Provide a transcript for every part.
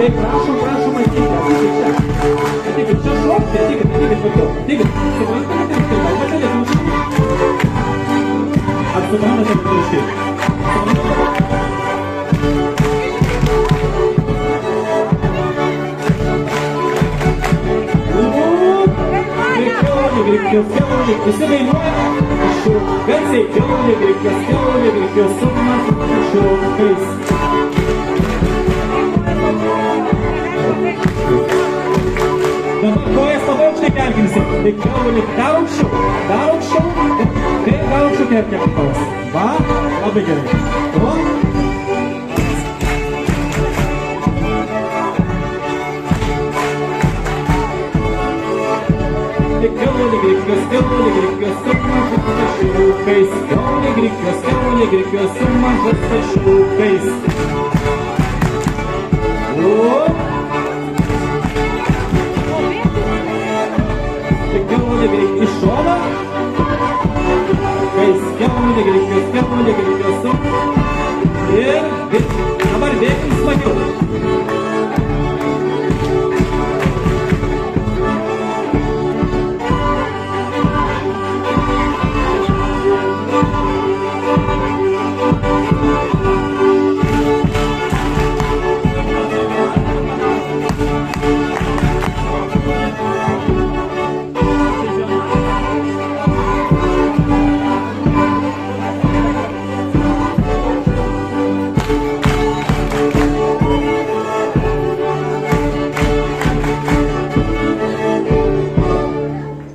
Tai prašom matyti. Ateikit, čia šokti, ateikit, kartu. Ateikit, suprantate, kad tai kalbate lietuviškai? Ar suprantate lietuviškai? Visi dainuoja garsiai, kiaulė, su mažu šilkais. Dabar kojas labai aukštai kelkinsim. Tai kiaulė, dar aukščiau. Kaip dar aukščiau kelkim kojas. Va, labai gerai. O? Kiaulė, su mažas tašiukais. Kiaulė, su mažas tašiukais. Kiaulė, iš šono. Kiaulė, su. Ir dabar vėkim smagiau.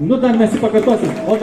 Nu, dar mes jį pakartosim.